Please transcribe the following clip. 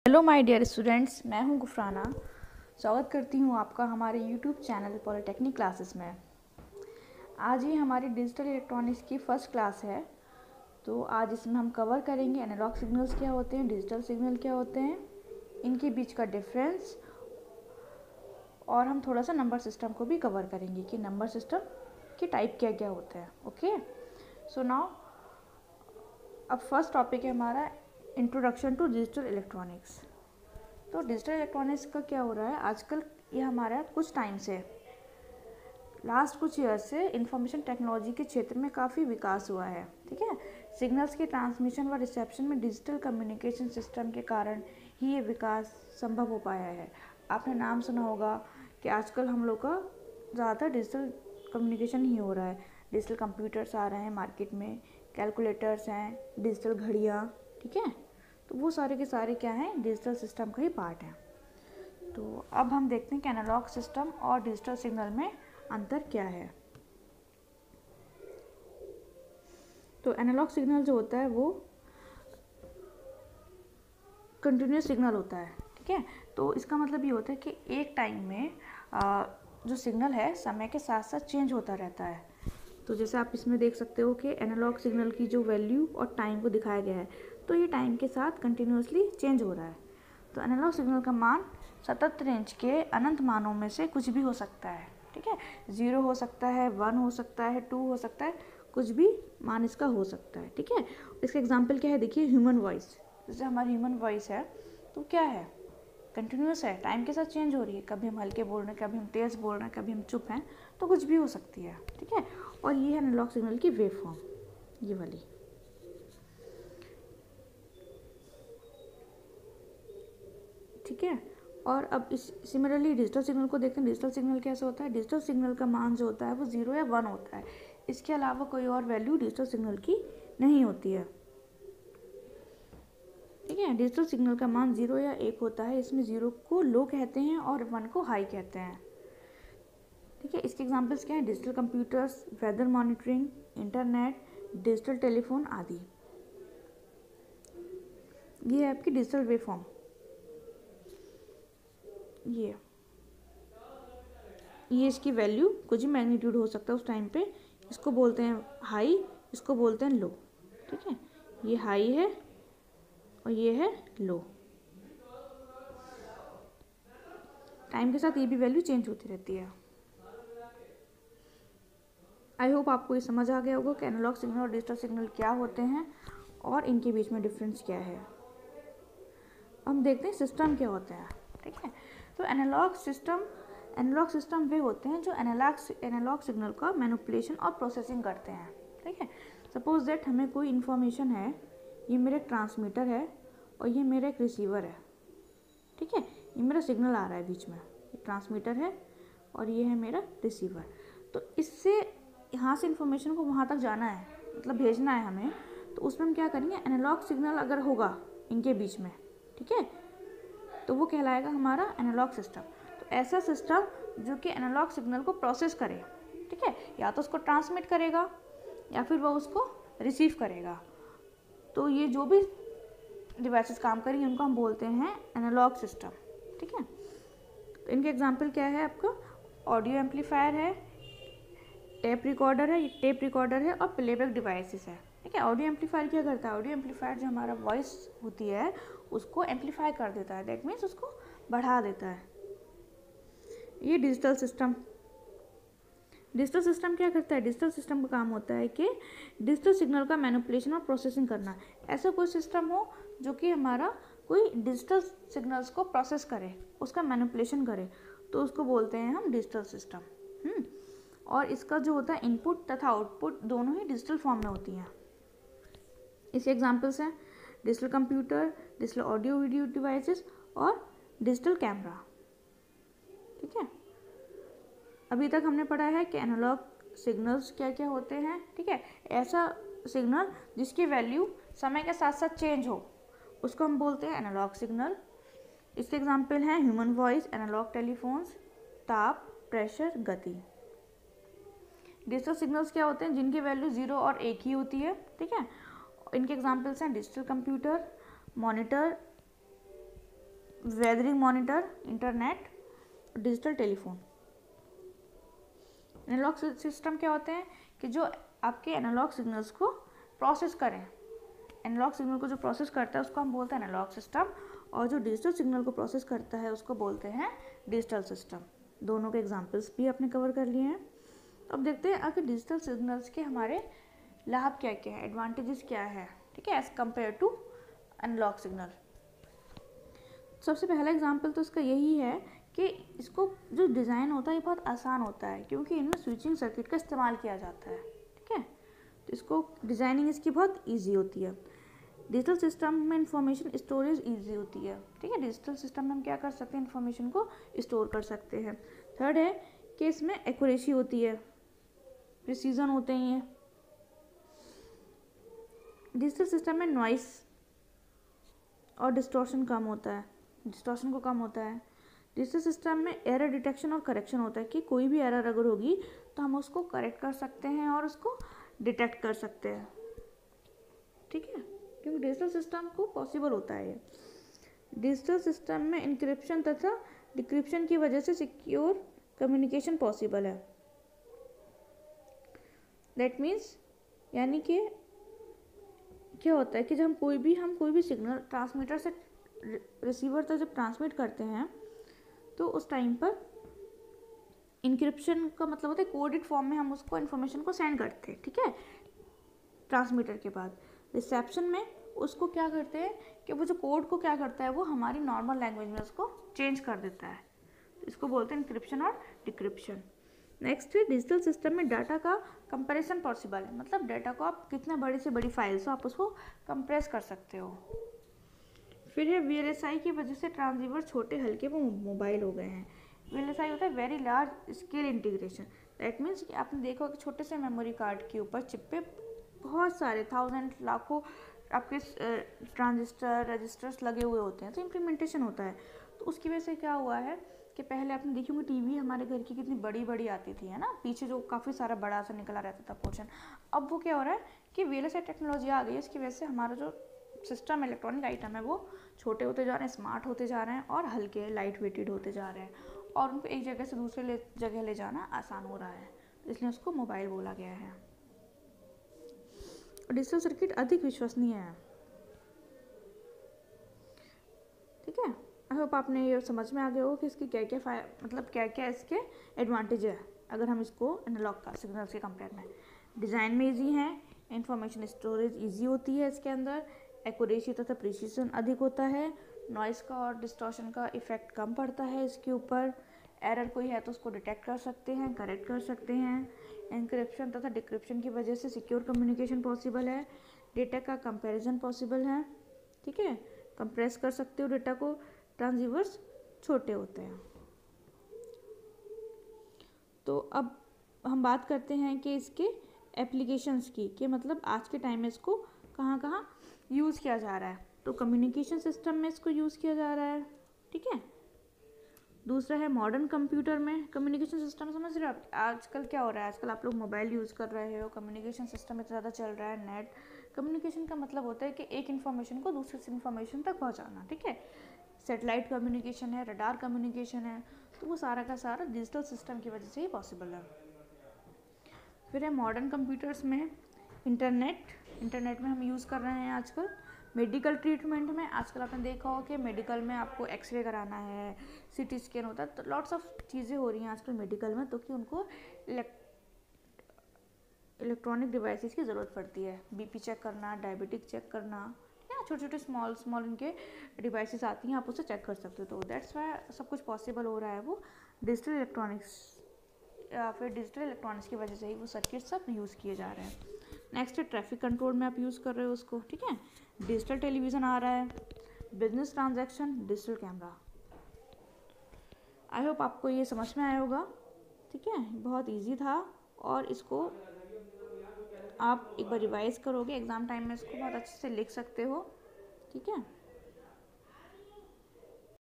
Hello my dear students, मैं हूं गुफराना। स्वागत करती हूं आपका हमारे यूट्यूब चैनल पॉलिटेक्निक क्लासेस में। आज ये हमारी डिजिटल इलेक्ट्रॉनिक्स की फर्स्ट क्लास है। तो आज इसमें हम कवर करेंगे एनालॉग सिग्नल्स क्या होते हैं, डिजिटल सिग्नल क्या होते हैं, इनके बीच का डिफरेंस, और हम थोड़ा सा नंबर सिस्टम को भी कवर करेंगे कि नंबर सिस्टम के टाइप क्या क्या होते हैं। ओके, सो नाउ अब फर्स्ट टॉपिक है हमारा इंट्रोडक्शन टू डिजिटल इलेक्ट्रॉनिक्स। तो डिजिटल इलेक्ट्रॉनिक्स का क्या हो रहा है आजकल, ये हमारा कुछ टाइम से, लास्ट कुछ ईयर से इंफॉर्मेशन टेक्नोलॉजी के क्षेत्र में काफ़ी विकास हुआ है। ठीक है, सिग्नल्स के ट्रांसमिशन व रिसेप्शन में डिजिटल कम्युनिकेशन सिस्टम के कारण ही ये विकास संभव हो पाया है। आपने नाम सुना होगा कि आजकल हम लोग का ज़्यादातर डिजिटल कम्युनिकेशन ही हो रहा है। डिजिटल कंप्यूटर्स आ रहे हैं मार्केट में, कैलकुलेटर्स हैं, डिजिटल घड़ियाँ। ठीक है, तो वो सारे के सारे क्या हैं, डिजिटल सिस्टम का ही पार्ट हैं। तो अब हम देखते हैं कि एनालॉग सिस्टम और डिजिटल सिग्नल में अंतर क्या है। तो एनालॉग सिग्नल जो होता है वो कंटिन्यूस सिग्नल होता है। ठीक है, तो इसका मतलब ये होता है कि एक टाइम में जो सिग्नल है समय के साथ साथ चेंज होता रहता है। तो जैसे आप इसमें देख सकते हो कि एनालॉग सिग्नल की जो वैल्यू और टाइम को दिखाया गया है, तो ये टाइम के साथ कंटिन्यूसली चेंज हो रहा है। तो एनालॉग सिग्नल का मान सतत रेंज के अनंत मानों में से कुछ भी हो सकता है। ठीक है, 0 हो सकता है, 1 हो सकता है, 2 हो सकता है, कुछ भी मान इसका हो सकता है। ठीक है, इसका एग्जाम्पल क्या है, देखिए ह्यूमन वॉइस। जैसे हमारी ह्यूमन वॉइस है तो क्या है, कंटिन्यूस है, टाइम के साथ चेंज हो रही है। कभी हम हल्के बोल रहे हैं, कभी हम तेज़ बोल रहे हैं, कभी हम चुप हैं, तो कुछ भी हो सकती है। ठीक है, और ये है एनालॉग सिग्नल की वेव फॉर्म, ये वाली। ठीक है, और अब इस सिमिलरली डिजिटल सिग्नल को देखें। डिजिटल सिग्नल कैसे होता है, डिजिटल सिग्नल का मान जो होता है वो 0 या 1 होता है। इसके अलावा कोई और वैल्यू डिजिटल सिग्नल की नहीं होती है। ठीक है, डिजिटल सिग्नल का मान 0 या 1 होता है। इसमें 0 को लो कहते हैं और 1 को हाई कहते हैं। ठीक है, इसके एग्जांपल्स क्या हैं, digital computers, weather monitoring, internet, digital telephone आदि। ये है आपकी डिजिटल वेव फॉर्म। ये इसकी वैल्यू कुछ भी मैग्नीट्यूड हो सकता है उस टाइम पे। इसको बोलते हैं हाई, इसको बोलते हैं लो। ठीक है, ये हाई है और ये है लो। टाइम के साथ ये भी वैल्यू चेंज होती रहती है। आई होप आपको ये समझ आ गया होगा कि एनालॉग सिग्नल और डिजिटल सिग्नल क्या होते हैं और इनके बीच में डिफरेंस क्या है। हम देखते हैं सिस्टम क्या होते हैं। ठीक है, तो एनालॉग सिस्टम वे होते हैं जो एनालॉग सिग्नल का मैनिपुलेशन और प्रोसेसिंग करते हैं। ठीक है, सपोज दैट हमें कोई इन्फॉर्मेशन है, ये मेरा एक ट्रांसमीटर है और ये मेरा एक रिसीवर है। ठीक है, ये मेरा सिग्नल आ रहा है बीच में, ये ट्रांसमीटर है और ये है मेरा रिसीवर। तो इससे यहाँ से इन्फॉर्मेशन को वहाँ तक जाना है, मतलब भेजना है हमें, तो उसमें हम क्या करेंगे, एनालॉग सिग्नल अगर होगा इनके बीच में, ठीक है, तो वो कहलाएगा हमारा एनालॉग सिस्टम। तो ऐसा सिस्टम जो कि एनालॉग सिग्नल को प्रोसेस करे। ठीक है, या तो उसको ट्रांसमिट करेगा या फिर वो उसको रिसीव करेगा। तो ये जो भी डिवाइसेस काम करेंगे उनको हम बोलते हैं एनालॉग सिस्टम। ठीक है, तो इनके एग्जांपल क्या है, आपका ऑडियो एम्पलीफायर है, टेप रिकॉर्डर है, ये टेप रिकॉर्डर है, और प्लेबैक डिवाइसेस है। ठीक है, ऑडियो एम्पलीफायर क्या करता है, ऑडियो एम्पलीफायर जो हमारा वॉइस होती है उसको एम्पलीफाई कर देता है, दैट मीन्स उसको बढ़ा देता है। ये डिजिटल सिस्टम क्या करता है, डिजिटल सिस्टम का काम होता है कि डिजिटल सिग्नल का मैनिपुलेशन और प्रोसेसिंग करना। ऐसा कोई सिस्टम हो जो कि हमारा कोई डिजिटल सिग्नल्स को प्रोसेस करे, उसका मैनिपुलेशन करे, तो उसको बोलते हैं हम डिजिटल सिस्टम। और इसका जो होता है इनपुट तथा आउटपुट दोनों ही डिजिटल फॉर्म में होती हैं। इसके एग्जांपल्स हैं digital computer, digital audio video devices और डिजिटल कैमरा। ठीक है, अभी तक हमने पढ़ा है कि एनालॉग सिग्नल्स क्या क्या होते हैं। ठीक है, ऐसा सिग्नल जिसकी वैल्यू समय के साथ साथ चेंज हो उसको हम बोलते हैं एनालॉग सिग्नल। इसके एग्जांपल हैं ह्यूमन वॉइस, एनालॉग टेलीफोन्स, ताप, प्रेशर, गति। डिजिटल सिग्नल्स क्या होते हैं, जिनकी वैल्यू 0 और 1 ही होती है। ठीक है, इनके एग्जांपल्स हैं digital computer, monitor, weathering monitor, internet, digital telephone. Analogue system क्या होते हैं कि जो आपके एनालॉग सिग्नल्स को प्रोसेस करें। एनालॉग सिग्नल को जो प्रोसेस करता है उसको हम बोलते हैं एनालॉग सिस्टम, और जो डिजिटल सिग्नल को प्रोसेस करता है उसको बोलते हैं डिजिटल सिस्टम। दोनों के एग्जांपल्स भी आपने कवर कर लिए हैं। तो अब देखते हैं आखिर डिजिटल सिग्नल्स के हमारे लाभ क्या क्या है, एडवांटेजेस क्या है, ठीक है, as compare to analogue signal. सबसे पहला एग्जांपल तो इसका यही है कि इसको जो डिज़ाइन होता है ये बहुत आसान होता है, क्योंकि इनमें स्विचिंग सर्किट का इस्तेमाल किया जाता है, ठीक है। तो इसको डिज़ाइनिंग इसकी बहुत ईजी होती है। डिजिटल सिस्टम में इंफॉर्मेशन स्टोरेज ईजी होती है, ठीक है। डिजिटल सिस्टम में हम क्या कर सकते हैं, इंफॉर्मेशन को स्टोर कर सकते हैं। थर्ड है कि इसमें एक्यूरेसी होती है, प्रिसीजन होते हैं ये। डिजिटल सिस्टम में नॉइस और डिस्टॉर्शन कम होता है, डिस्टॉर्शन को कम होता है। डिजिटल सिस्टम में एरर डिटेक्शन और करेक्शन होता है कि कोई भी एरर अगर होगी तो हम उसको करेक्ट कर सकते हैं और उसको डिटेक्ट कर सकते हैं, ठीक है, क्योंकि डिजिटल सिस्टम को पॉसिबल होता है ये। डिजिटल सिस्टम में इंक्रिप्शन तथा डिक्रिप्शन की वजह से सिक्योर कम्युनिकेशन पॉसिबल है। दैट मीन्स यानी कि क्या होता है कि जब हम कोई भी सिग्नल ट्रांसमीटर से रिसीवर तक जब ट्रांसमिट करते हैं तो उस टाइम पर इंक्रिप्शन का मतलब होता है कोडेड फॉर्म में हम उसको इन्फॉर्मेशन को सेंड करते हैं, ठीक है, ट्रांसमीटर के बाद। रिसेप्शन में उसको क्या करते हैं कि वो जो कोड को क्या करता है वो हमारी नॉर्मल लैंग्वेज में उसको चेंज कर देता है, तो इसको बोलते हैं इंक्रिप्शन और डिक्रिप्शन। नेक्स्ट है डिजिटल सिस्टम में डाटा का कंपैरिजन पॉसिबल है, मतलब डाटा को आप कितने बड़ी से बड़ी फाइल्स हो आप उसको कंप्रेस कर सकते हो। फिर है VLSI की वजह से ट्रांसीवर छोटे हल्के वो मोबाइल हो गए हैं। VLSI होता है very large scale integration. That means कि आपने देखा कि छोटे से मेमोरी कार्ड के ऊपर चिप पे बहुत सारे थाउजेंड लाखों आपके ट्रांजिस्टर रजिस्टर्स लगे हुए होते हैं, तो इम्प्लीमेंटेशन होता है। तो उसकी वजह से क्या हुआ है कि पहले आपने देखी होंगी टीवी हमारे घर की कितनी बड़ी बड़ी आती थी, है ना, पीछे जो काफ़ी सारा बड़ा सा निकला रहता था पोर्शन। अब वो क्या हो रहा है कि VLSI टेक्नोलॉजी आ गई है, इसकी वजह से हमारा जो सिस्टम इलेक्ट्रॉनिक आइटम है वो छोटे होते जा रहे हैं, स्मार्ट होते जा रहे हैं और हल्के लाइट वेटेड होते जा रहे हैं, और उनको एक जगह से दूसरे जगह ले जाना आसान हो रहा है, इसलिए उसको मोबाइल बोला गया है। डिजिटल सर्किट अधिक विश्वसनीय है, ठीक है। आई होप आपने ये समझ में आ गया हो कि इसकी क्या क्या मतलब क्या क्या इसके एडवांटेज है अगर हम इसको एनालॉग का सिग्नल्स के कंपेयर में। डिज़ाइन में इजी है, इंफॉर्मेशन स्टोरेज इजी होती है इसके अंदर, एक्यूरेसी तथा प्रिसीजन अधिक होता है, नॉइस का और डिस्टॉर्शन का इफेक्ट कम पड़ता है इसके ऊपर, एरर कोई है तो उसको डिटेक्ट कर सकते हैं, करेक्ट कर सकते हैं, एनक्रिप्शन तथा डिक्रिप्शन की वजह से सिक्योर कम्युनिकेशन पॉसिबल है, डेटा का कंपैरिजन पॉसिबल है, ठीक है, कंप्रेस कर सकते हो डेटा को, ट्रांसीवर्स छोटे होते हैं। तो अब हम बात करते हैं कि इसके एप्लीकेशंस की, कि मतलब आज के टाइम में इसको कहाँ कहाँ यूज़ किया जा रहा है। तो कम्युनिकेशन सिस्टम में इसको यूज़ किया जा रहा है, ठीक है। दूसरा है मॉडर्न कंप्यूटर में कम्युनिकेशन सिस्टम। समझ रहे हो आप आजकल क्या हो रहा है, आजकल आप लोग मोबाइल यूज़ कर रहे हो, कम्युनिकेशन सिस्टम इतना ज़्यादा चल रहा है, नेट कम्युनिकेशन का मतलब होता है कि एक इन्फॉर्मेशन को दूसरे इन्फॉर्मेशन तक पहुँचाना, ठीक है। सैटेलाइट कम्युनिकेशन है, रडार कम्युनिकेशन है, तो वो सारा का सारा डिजिटल सिस्टम की वजह से ही पॉसिबल है। फिर है मॉडर्न कंप्यूटर्स में इंटरनेट में हम यूज़ कर रहे हैं आजकल। मेडिकल ट्रीटमेंट में आजकल आपने देखा हो कि मेडिकल में आपको एक्सरे कराना है, CT स्कैन होता है, तो लॉट्स ऑफ चीज़ें हो रही हैं आजकल मेडिकल में, तो कि उनको इलेक्ट्रॉनिक डिवाइसेस की ज़रूरत पड़ती है। BP चेक करना, डायबिटिक चेक करना, या छोटे छोटे स्मॉल इनके डिवाइसेस आती हैं, आप उसे चेक कर सकते हो। तो दैट्स वाई सब कुछ पॉसिबल हो रहा है वो डिजिटल इलेक्ट्रॉनिक्स या फिर डिजिटल इलेक्ट्रॉनिक्स की वजह से ही वो सर्किट सब यूज़ किए जा रहे हैं। नेक्स्ट है ट्रैफिक कंट्रोल में आप यूज़ कर रहे हो उसको, ठीक है। डिजिटल टेलीविज़न आ रहा है, business transaction, digital camera. I hope आपको ये समझ में आया होगा, ठीक है, बहुत इजी था, और इसको आप एक बार रिवाइज करोगे एग्ज़ाम टाइम में इसको बहुत अच्छे से लिख सकते हो, ठीक है।